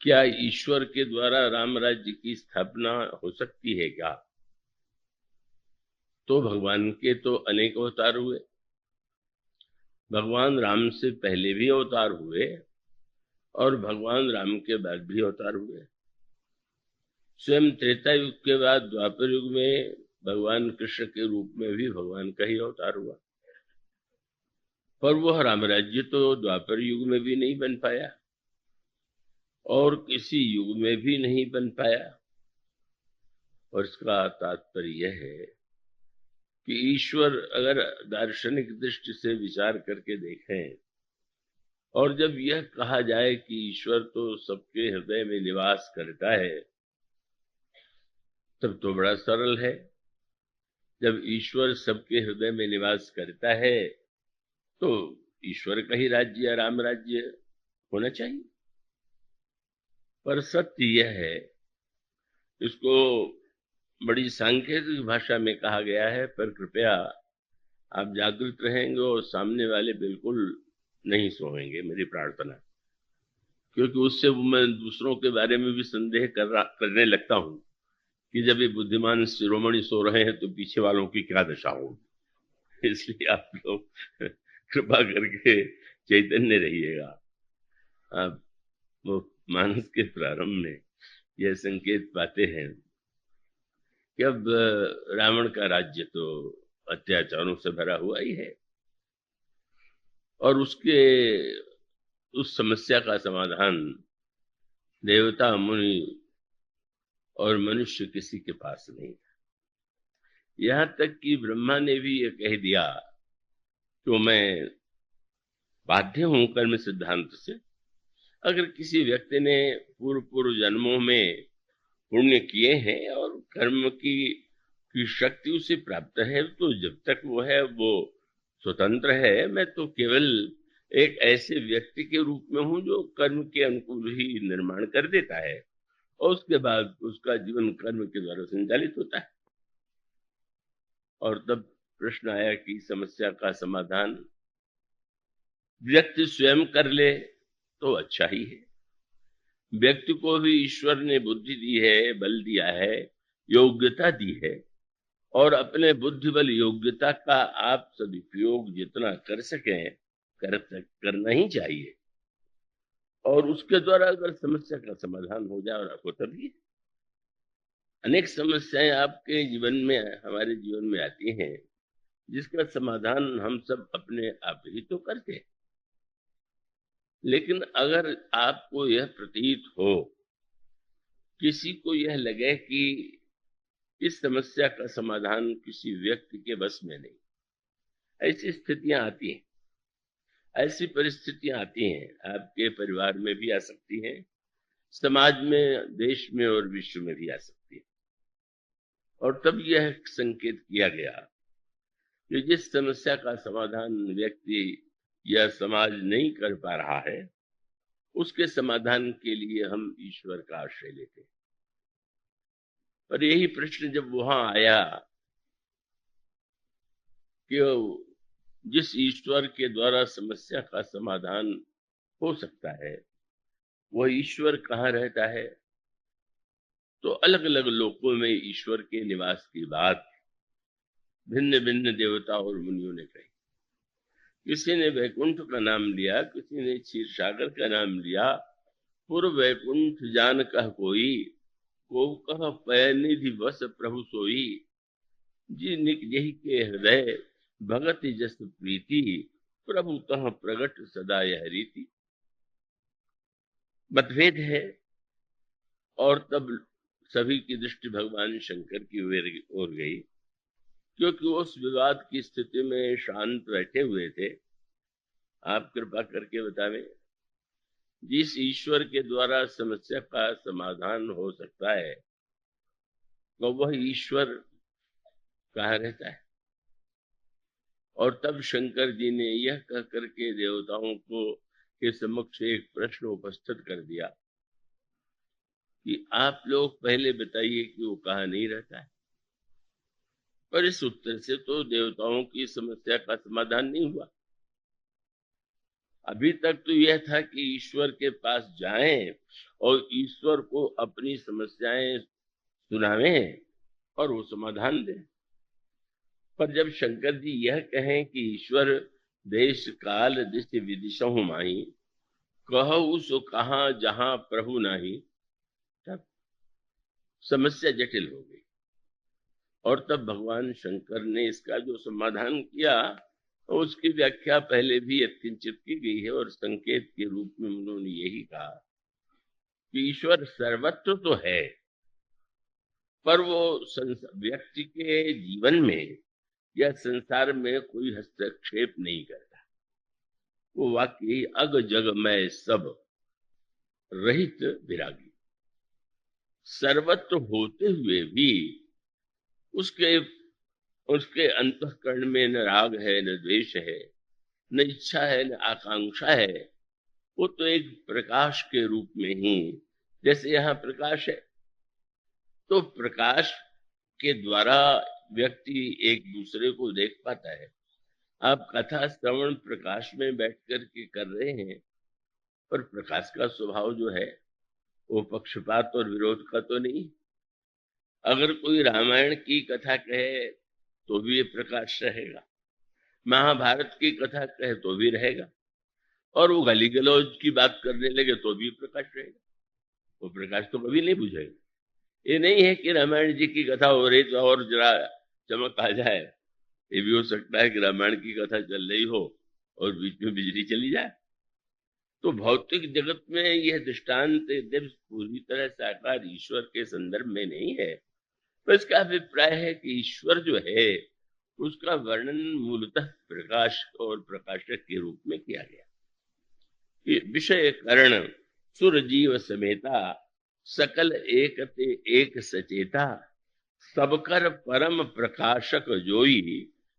क्या ईश्वर के द्वारा राम राज्य की स्थापना हो सकती है क्या? तो भगवान के तो अनेक अवतार हुए। भगवान राम से पहले भी अवतार हुए और भगवान राम के बाद भी अवतार हुए। स्वयं त्रेता युग के बाद द्वापर युग में भगवान कृष्ण के रूप में भी भगवान का ही अवतार हुआ। पर वह राम राज्य तो द्वापर युग में भी नहीं बन पाया और किसी युग में भी नहीं बन पाया। और इसका तात्पर्य यह है कि ईश्वर अगर दार्शनिक दृष्टि से विचार करके देखें और जब यह कहा जाए कि ईश्वर तो सबके हृदय में निवास करता है, तब तो बड़ा सरल है। जब ईश्वर सबके हृदय में निवास करता है तो ईश्वर का ही राज्य या राम राज्य होना चाहिए। पर सत्य यह है, इसको बड़ी सांकेतिक भाषा में कहा गया है, पर कृपया आप जागृत रहेंगे और सामने वाले बिल्कुल नहीं सोएंगे, मेरी प्रार्थना। क्योंकि उससे मैं दूसरों के बारे में भी संदेह करने लगता हूं कि जब ये बुद्धिमान शिरोमणि सो रहे हैं तो पीछे वालों की क्या दशा होगी। इसलिए आप लोग कृपा करके चैतन्य रहिएगा। आप वो मानस के प्रारंभ में यह संकेत पाते हैं कि अब रावण का राज्य तो अत्याचारों से भरा हुआ ही है और उसके उस समस्या का समाधान देवता मुनि और मनुष्य किसी के पास नहीं था। यहां तक कि ब्रह्मा ने भी ये कह दिया तो मैं बाध्य हूं कर्म सिद्धांत से। अगर किसी व्यक्ति ने पूर्व पूर्व जन्मों में पुण्य किए हैं और कर्म की शक्ति उसे प्राप्त है, तो जब तक वो है वो स्वतंत्र है। मैं तो केवल एक ऐसे व्यक्ति के रूप में हूं जो कर्म के अनुकूल ही निर्माण कर देता है और उसके बाद उसका जीवन कर्म के द्वारा संचालित होता है। और तब प्रश्न आया कि समस्या का समाधान व्यक्ति स्वयं कर ले तो अच्छा ही है। व्यक्ति को भी ईश्वर ने बुद्धि दी है, बल दिया है, योग्यता दी है और अपने बुद्धि बल योग्यता का आप सदुपयोग जितना कर सकें करना ही चाहिए। और उसके द्वारा अगर समस्या का समाधान हो जाए और आपको तभी अनेक समस्याएं आपके जीवन में हमारे जीवन में आती हैं जिसका समाधान हम सब अपने आप ही तो करते हैं। लेकिन अगर आपको यह प्रतीत हो, किसी को यह लगे कि इस समस्या का समाधान किसी व्यक्ति के बस में नहीं, ऐसी स्थितियां आती हैं, ऐसी परिस्थितियां आती हैं, आपके परिवार में भी आ सकती हैं, समाज में, देश में और विश्व में भी आ सकती है। और तब यह संकेत किया गया कि जिस समस्या का समाधान व्यक्ति या समाज नहीं कर पा रहा है, उसके समाधान के लिए हम ईश्वर का आश्रय लेते हैं। पर यही प्रश्न जब वहां आया कि जिस ईश्वर के द्वारा समस्या का समाधान हो सकता है, वह ईश्वर कहाँ रहता है, तो अलग अलग लोकों में ईश्वर के निवास की बात भिन्न भिन्न देवता और मुनियों ने कही। किसी ने वैकुंठ का नाम लिया, किसी ने क्षीर सागर का नाम लिया। पूर्व वैकुंठ जान कह कोई, को कह पय निधि बस प्रभु सोई। जी निक यही के हृदय भगत जस प्रीति, प्रभु कह प्रगट सदा यह रीति। मतभेद है और तब सभी की दृष्टि भगवान शंकर की ओर गई, क्योंकि उस विवाद की स्थिति में शांत बैठे हुए थे। आप कृपा करके बतावें, जिस ईश्वर के द्वारा समस्या का समाधान हो सकता है, तो वह ईश्वर कहाँ रहता है? और तब शंकर जी ने यह कह करके देवताओं को के समक्ष एक प्रश्न उपस्थित कर दिया कि आप लोग पहले बताइए कि वो कहाँ नहीं रहता है। पर इस उत्तर से तो देवताओं की समस्या का समाधान नहीं हुआ। अभी तक तो यह था कि ईश्वर के पास जाएं और ईश्वर को अपनी समस्याएं सुनावें और वो समाधान दें। पर जब शंकर जी यह कहें कि ईश्वर देश काल दिश विदिशहु माही, कहु सो कहाँ जहां प्रभु नाही, तब समस्या जटिल हो गई। और तब भगवान शंकर ने इसका जो समाधान किया, उसकी व्याख्या पहले भी यत्किंचित की गई है और संकेत के रूप में उन्होंने यही कहा कि ईश्वर सर्वत्र तो है, पर वो व्यक्ति के जीवन में या संसार में कोई हस्तक्षेप नहीं करता। वो वाकई अग जग में सब रहित विरागी, सर्वत्र होते हुए भी उसके उसके अंतःकरण में न राग है, न द्वेष है, न इच्छा है, न आकांक्षा है। वो तो एक प्रकाश के रूप में ही, जैसे यहाँ प्रकाश है, तो प्रकाश के द्वारा व्यक्ति एक दूसरे को देख पाता है। आप कथा श्रवण प्रकाश में बैठ कर के कर रहे हैं, पर प्रकाश का स्वभाव जो है वो पक्षपात और विरोध का तो नहीं। अगर कोई रामायण की कथा कहे तो भी ये प्रकाश रहेगा, महाभारत की कथा कहे तो भी रहेगा, और वो गाली गलौज की बात करने लगे तो भी प्रकाश रहेगा। वो प्रकाश तो कभी नहीं बुझेगा। ये नहीं है कि रामायण जी की कथा हो रही तो और जरा चमक आ जाए। ये भी हो सकता है कि रामायण की कथा चल रही हो और बीच में बिजली चली जाए। तो भौतिक जगत में यह दृष्टांत पूरी तरह साकार ईश्वर के संदर्भ में नहीं है। तो इसका अभिप्राय है कि ईश्वर जो है उसका वर्णन मूलतः प्रकाश और प्रकाशक के रूप में किया गया। विषय करण सुर जीव समेता, सकल एकते एक सचेता, सबकर परम प्रकाशक जोई,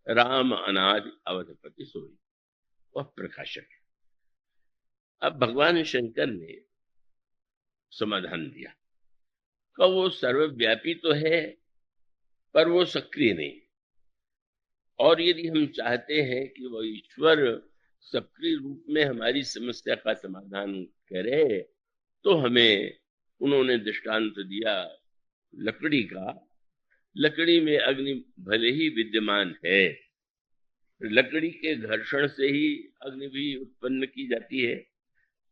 राम अनादि अवधपति सोई। वह प्रकाशक है। अब भगवान शंकर ने समाधान दिया कि वो सर्वव्यापी तो है, पर वो सक्रिय नहीं। और यदि हम चाहते हैं कि वो ईश्वर सक्रिय रूप में हमारी समस्या का समाधान करे, तो हमें उन्होंने दृष्टांत दिया लकड़ी का। लकड़ी में अग्नि भले ही विद्यमान है, लकड़ी के घर्षण से ही अग्नि भी उत्पन्न की जाती है।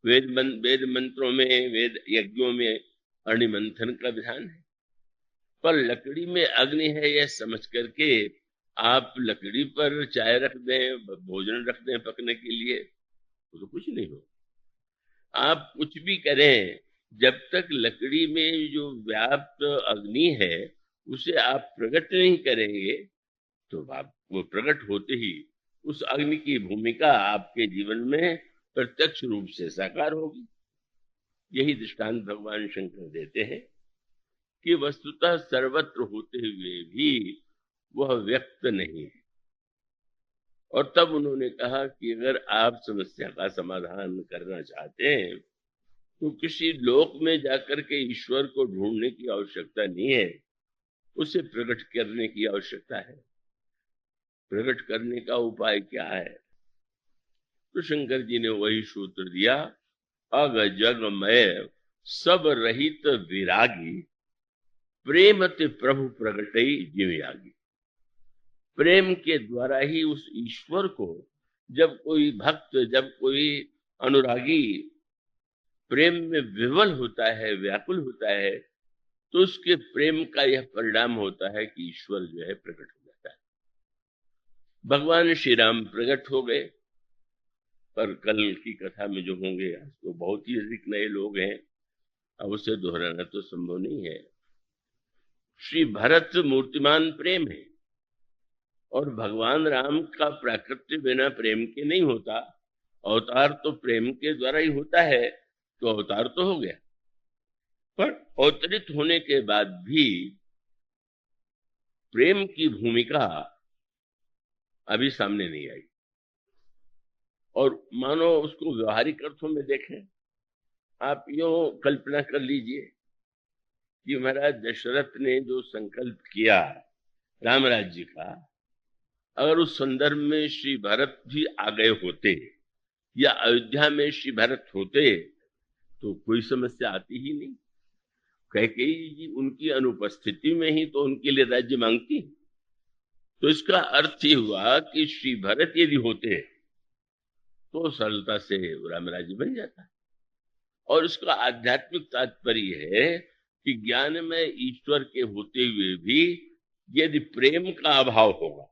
वेद मंत्रों में, वेद यज्ञों में अग्निमंथन का विधान है। पर लकड़ी में अग्नि है यह समझ करके आप लकड़ी पर चाय रख दें, भोजन रख दें पकने के लिए, तो कुछ नहीं हो। आप कुछ भी करें, जब तक लकड़ी में जो व्याप्त अग्नि है उसे आप प्रकट नहीं करेंगे, तो आप वो प्रकट होते ही उस अग्नि की भूमिका आपके जीवन में प्रत्यक्ष रूप से साकार होगी। यही दृष्टांत भगवान शंकर देते हैं कि वस्तुतः सर्वत्र होते हुए भी वह व्यक्त नहीं है। और तब उन्होंने कहा कि अगर आप समस्या का समाधान करना चाहते हैं तो किसी लोक में जाकर के ईश्वर को ढूंढने की आवश्यकता नहीं है, उसे प्रकट करने की आवश्यकता है। प्रकट करने का उपाय क्या है? तो शंकर जी ने वही सूत्र दिया, अग जग मय सब रहित विरागी, प्रेमति प्रभु प्रगटई जिवयागी। प्रेम के द्वारा ही उस ईश्वर को, जब कोई भक्त, जब कोई अनुरागी प्रेम में विवल होता है, व्याकुल होता है, तो उसके प्रेम का यह परिणाम होता है कि ईश्वर जो है प्रकट हो जाता है। भगवान श्री राम प्रकट हो गए, पर कल की कथा में जो होंगे, आज तो बहुत ही अधिक नए लोग हैं, अब उसे दोहराना तो संभव नहीं है। श्री भरत मूर्तिमान प्रेम है, और भगवान राम का प्राकृत्य बिना प्रेम के नहीं होता। अवतार तो प्रेम के द्वारा ही होता है, तो अवतार तो हो गया, पर अवतरित होने के बाद भी प्रेम की भूमिका अभी सामने नहीं आई। और मानो उसको व्यवहारिक अर्थों में देखें, आप यो कल्पना कर लीजिए कि महाराज दशरथ ने जो संकल्प किया राम राज्य का, अगर उस संदर्भ में श्री भरत भी आ गए होते, या अयोध्या में श्री भरत होते तो कोई समस्या आती ही नहीं। कैकेयी जी उनकी अनुपस्थिति में ही तो उनके लिए राज्य मांगती। तो इसका अर्थ ये हुआ कि श्री भरत यदि होते तो सरलता से राम राज्य बन जाता। और इसका आध्यात्मिक तात्पर्य है कि ज्ञान में ईश्वर के होते हुए भी यदि प्रेम का अभाव होगा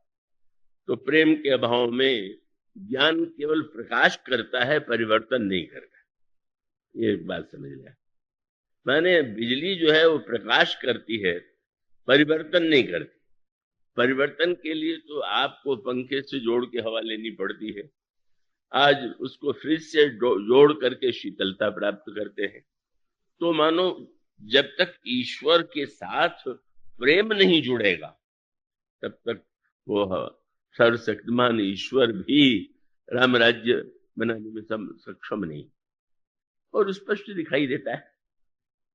तो प्रेम के अभाव में ज्ञान केवल प्रकाश करता है, परिवर्तन नहीं करता। ये एक बात समझ लिया। माने बिजली जो है वो प्रकाश करती है, परिवर्तन नहीं करती। परिवर्तन के लिए तो आपको पंखे से जोड़ के हवा लेनी पड़ती है, आज उसको फ्रिज से जोड़ करके शीतलता प्राप्त करते हैं। तो मानो जब तक ईश्वर के साथ प्रेम नहीं जुड़ेगा तब तक वो सर्वशक्तिमान ईश्वर भी राम राज्य बनाने में सक्षम नहीं। और स्पष्ट दिखाई देता है।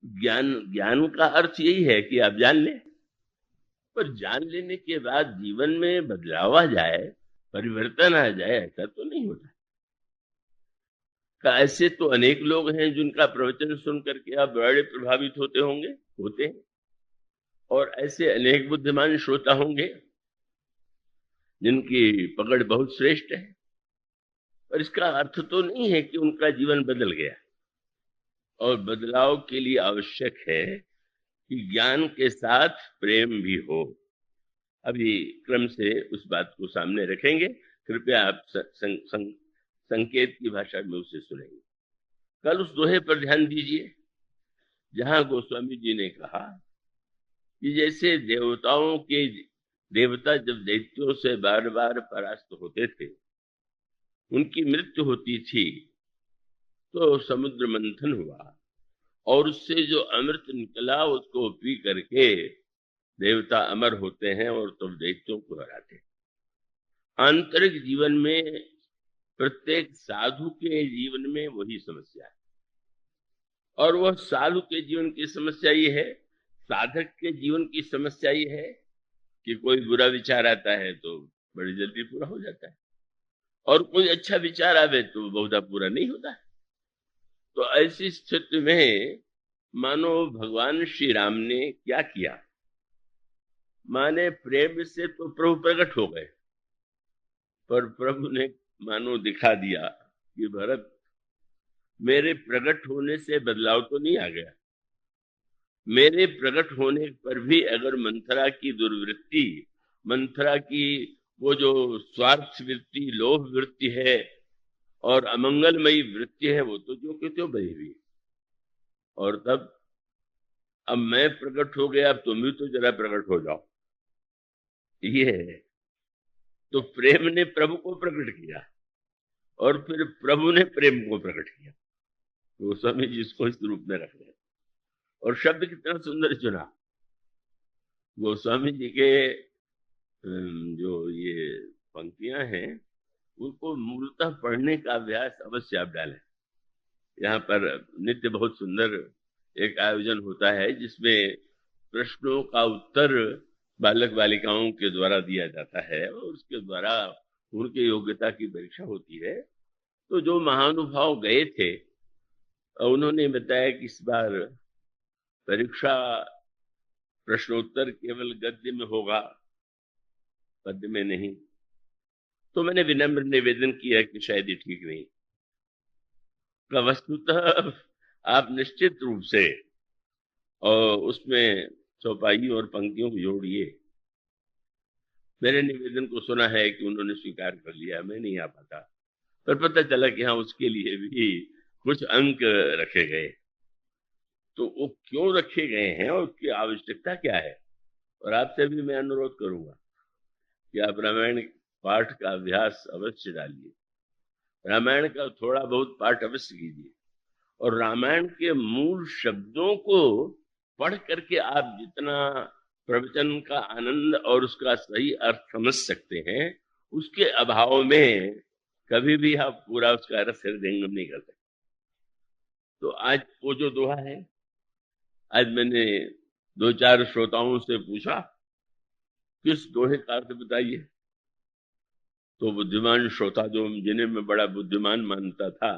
ज्ञान का अर्थ यही है कि आप जान लें, पर जान लेने के बाद जीवन में बदलाव आ जाए, परिवर्तन आ जाए, ऐसा तो नहीं होता। ऐसे तो अनेक लोग हैं जिनका प्रवचन सुन करके आप बड़े प्रभावित होते हैं। और ऐसे अनेक बुद्धिमान श्रोता होंगे जिनकी पकड़ बहुत श्रेष्ठ है, पर इसका अर्थ तो नहीं है कि उनका जीवन बदल गया। और बदलाव के लिए आवश्यक है कि ज्ञान के साथ प्रेम भी हो। अभी क्रम से उस बात को सामने रखेंगे, कृपया आप संकेत की भाषा में उसे सुनेंगे। कल उस दोहे पर ध्यान दीजिए जहां गोस्वामी जी ने कहा कि जैसे देवता जब दैत्यों से बार बार परास्त होते थे, उनकी मृत्यु होती थी, तो समुद्र मंथन हुआ और उससे जो अमृत निकला उसको पी करके देवता अमर होते हैं और तो दैत्यों को हराते हैं। आंतरिक जीवन में प्रत्येक साधु के जीवन में वही समस्या है। और वह साधु के जीवन की समस्या ये है, साधक के जीवन की समस्या ये है कि कोई बुरा विचार आता है तो बड़ी जल्दी पूरा हो जाता है, और कोई अच्छा विचार आवे तो बहुधा पूरा नहीं होता है। तो ऐसी स्थिति में मानो भगवान श्री राम ने क्या किया, माने प्रेम से तो प्रभु प्रकट हो गए, पर प्रभु ने मानो दिखा दिया कि भरत, मेरे प्रकट होने से बदलाव तो नहीं आ गया। मेरे प्रकट होने पर भी अगर मंथरा की दुर्वृत्ति, मंथरा की वो जो स्वार्थ वृत्ति, लोभ वृत्ति है और अमंगलमयी वृत्ति है, वो तो जो के त्यों बही हुई। और तब अब मैं प्रकट हो गया, अब तुम भी तो जरा प्रकट हो जाओ। ये है। तो प्रेम ने प्रभु को प्रकट किया और फिर प्रभु ने प्रेम को प्रकट किया। तो स्वामी जी इसको इस रूप में रख रहे। और शब्द कितना सुंदर चुना। गोस्वामी जी के जो ये पंक्तियां हैं उनको मूलतः पढ़ने का अभ्यास अवश्य आप डालें। यहाँ पर नित्य बहुत सुंदर एक आयोजन होता है जिसमें प्रश्नों का उत्तर बालक बालिकाओं के द्वारा दिया जाता है और उसके द्वारा उनके योग्यता की परीक्षा होती है। तो जो महानुभाव गए थे उन्होंने बताया कि इस बार परीक्षा प्रश्नोत्तर केवल गद्य में होगा, पद्य में नहीं। तो मैंने विनम्र निवेदन किया कि शायद ये ठीक नहीं। वस्तुतः आप निश्चित रूप से और उसमें चौपाई और पंक्तियों को जोड़िए। मेरे निवेदन को सुना है कि उन्होंने स्वीकार कर लिया, मैं नहीं आ पाता, पर पता चला कि हाँ उसके लिए भी कुछ अंक रखे गए। तो वो क्यों रखे गए हैं और उसकी आवश्यकता क्या है। और आपसे भी मैं अनुरोध करूंगा कि आप रामायण पाठ का अभ्यास अवश्य डालिए, रामायण का थोड़ा बहुत पाठ अवश्य कीजिए, और रामायण के मूल शब्दों को पढ़ करके आप जितना प्रवचन का आनंद और उसका सही अर्थ समझ सकते हैं, उसके अभाव में कभी भी आप पूरा उसका रस हृदयंगम नहीं कर सकते। तो आज वो जो दोहा है, आज मैंने 2-4 श्रोताओं से पूछा किस दोहे का अर्थ बताइए, तो बुद्धिमान श्रोता जो जिन्हें मैं बड़ा बुद्धिमान मानता था,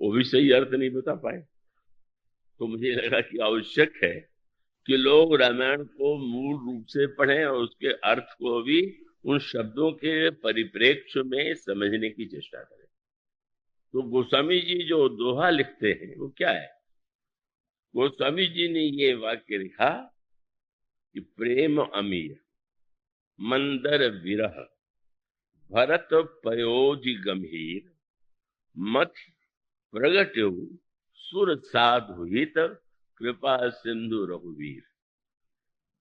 वो भी सही अर्थ नहीं बता पाए। तो मुझे लगा कि आवश्यक है कि लोग रामायण को मूल रूप से पढ़ें और उसके अर्थ को भी उन शब्दों के परिप्रेक्ष्य में समझने की चेष्टा करें। तो गोस्वामी जी जो दोहा लिखते हैं वो क्या है? गोस्वामी जी ने ये वाक्य लिखा कि प्रेम अमीय मंदर विरह भरत पयोधि गंभीर मथ प्रगट्यु सुर साधु हित कृपा सिंधु रघुवीर।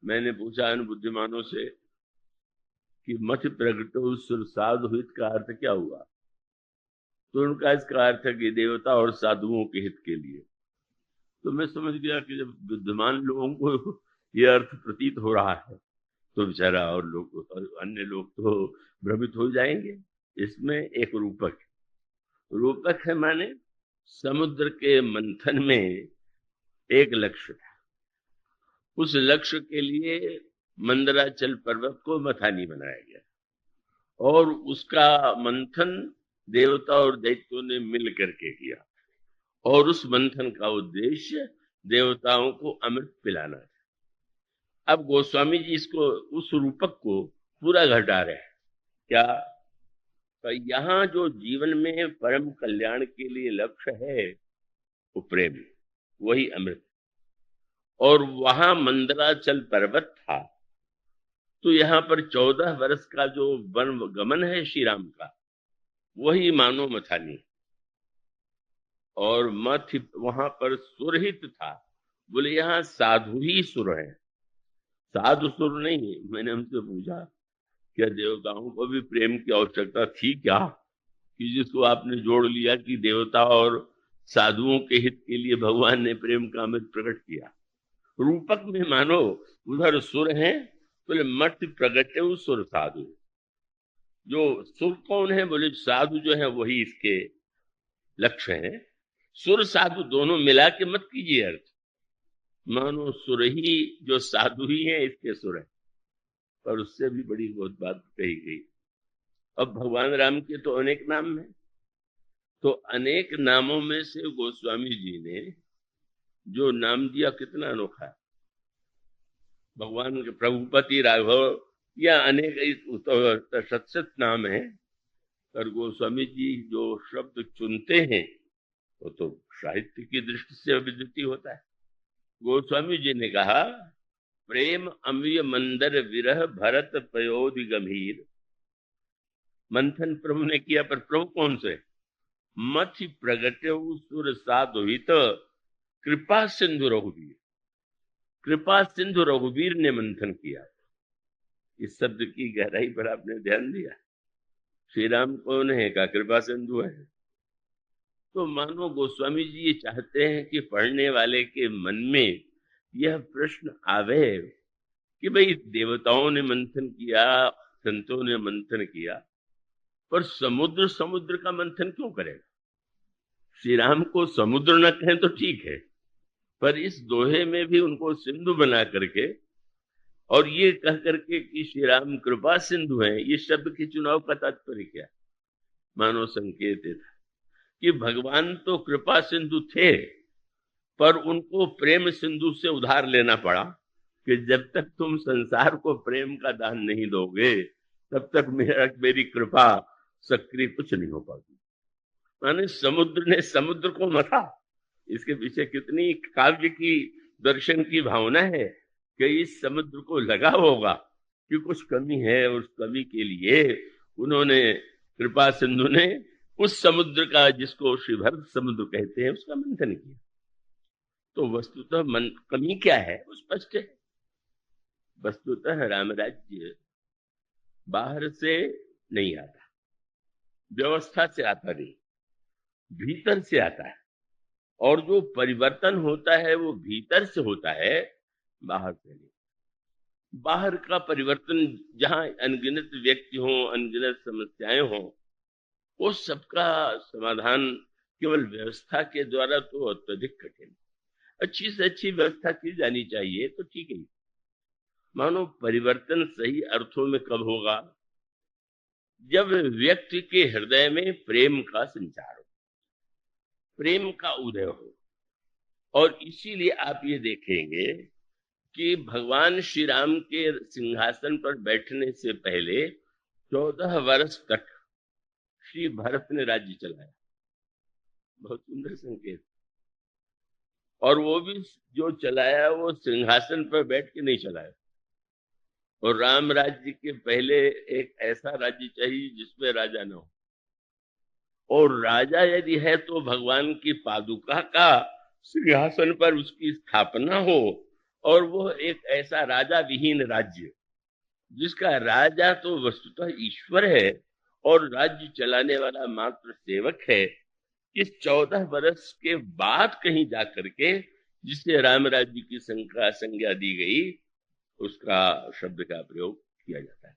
मैंने पूछा इन बुद्धिमानों से कि मथ प्रगट्यु सुर साधु हित का अर्थ क्या हुआ? तो उनका इसका अर्थ है कि देवता और साधुओं के हित के लिए। तो मैं समझ गया कि जब बुद्धिमान लोगों को यह अर्थ प्रतीत हो रहा है तो बेचारा और लोग अन्य लोग तो भ्रमित हो जाएंगे। इसमें एक रूपक है, माने समुद्र के मंथन में एक लक्ष्य था। उस लक्ष्य के लिए मंदराचल पर्वत को मथानी बनाया गया और उसका मंथन देवता और दैत्यों ने मिल करके किया और उस मंथन का उद्देश्य देवताओं को अमृत पिलाना था। अब गोस्वामी जी इसको उस रूपक को पूरा घटा रहे हैं। क्या? तो यहाँ जो जीवन में परम कल्याण के लिए लक्ष्य है वो प्रेम, वही अमृत। और वहां मंदराचल पर्वत था तो यहाँ पर 14 वर्ष का जो वन गमन है श्री राम का, वही मानो मथानी। और मथ वहां पर सुरहित था, बोले यहाँ साधु ही सुर है, साधु सुर नहीं। मैंने उनसे पूछा क्या देवताओं को भी प्रेम की आवश्यकता थी क्या, कि जिसको आपने जोड़ लिया कि देवता और साधुओं के हित के लिए भगवान ने प्रेम का अमृत प्रकट किया। रूपक में मानो उधर सुर है, बोले मठ प्रगटे सुर साधु। जो सुर कौन है? बोले साधु जो है वही इसके लक्ष्य है। सुर साधु दोनों मिला के मत कीजिए अर्थ, मानो सुर ही जो साधु ही है इसके सुर है। पर उससे भी बड़ी बहुत बात कही गई। अब भगवान राम के तो अनेक नाम हैं, तो अनेक नामों में से गोस्वामी जी ने जो नाम दिया कितना अनोखा है। भगवान के प्रभुपति राघव या अनेक सत्सत नाम है, पर गोस्वामी जी जो शब्द चुनते हैं वो तो साहित्य की दृष्टि से अभिव्यक्ति होता है। गोस्वामी जी ने कहा प्रेम अम्य मंदर विरह भरत पयोधि गंभीर। मंथन प्रभु ने किया, पर प्रभु कौन से? मथि प्रगट्यु सुर साधु हित कृपा सिंधु रघुवीर। कृपा सिंधु रघुवीर ने मंथन किया। इस शब्द की गहराई पर आपने ध्यान दिया? श्री राम कौन है? का कृपा सिंधु है। तो मानो गोस्वामी जी ये चाहते हैं कि पढ़ने वाले के मन में यह प्रश्न आवे कि भाई देवताओं ने मंथन किया, संतों ने मंथन किया, पर समुद्र का मंथन क्यों करेगा? श्री राम को समुद्र न कहें तो ठीक है, पर इस दोहे में भी उनको सिंधु बना करके और ये कह करके कि श्री राम कृपा सिंधु हैं, ये शब्द के चुनाव का तात्पर्य क्या? मानो संकेत था कि भगवान तो कृपा सिंधु थे, पर उनको प्रेम सिंधु से उधार लेना पड़ा कि जब तक तुम संसार को प्रेम का दान नहीं दोगे तब तक मेरी कृपा सक्रिय कुछ नहीं हो पाती। माने समुद्र ने समुद्र को मथा। इसके पीछे कितनी काव्य की दर्शन की भावना है कि इस समुद्र को लगा होगा कि कुछ कमी है, उस कमी के लिए उन्होंने कृपा सिंधु ने उस समुद्र का, जिसको श्री भरत समुद्र कहते हैं, उसका मंथन किया। तो वस्तुतः कमी क्या है वो स्पष्ट है। वस्तुतः राम राज्य बाहर से नहीं आता, व्यवस्था से आता नहीं, भीतर से आता है। और जो परिवर्तन होता है वो भीतर से होता है, बाहर से नहीं। बाहर का परिवर्तन जहां अनगिनत व्यक्ति हों, अनगिनत समस्याएं हों, वो सबका समाधान केवल व्यवस्था के द्वारा तो अत्यधिक कठिन। अच्छी से अच्छी व्यवस्था की जानी चाहिए तो ठीक है। मानो परिवर्तन सही अर्थों में कब होगा? जब व्यक्ति के हृदय में प्रेम का संचार हो, प्रेम का उदय हो। और इसीलिए आप ये देखेंगे कि भगवान श्री राम के सिंहासन पर बैठने से पहले 14 वर्ष तक श्री भरत ने राज्य चलाया। बहुत सुंदर संकेत। और वो भी जो चलाया वो सिंहासन पर बैठ के नहीं चलाया। और राम राज्य के पहले एक ऐसा राज्य चाहिए जिसमें राजा न हो, और राजा यदि है तो भगवान की पादुका का सिंहासन पर उसकी स्थापना हो, और वो एक ऐसा राजा विहीन राज्य जिसका राजा तो वस्तुतः ईश्वर है और राज्य चलाने वाला मात्र सेवक है। इस 14 वर्ष के बाद कहीं जाकर के जिसे राम राज्य की संज्ञा दी गई, उसका शब्द का प्रयोग किया जाता है।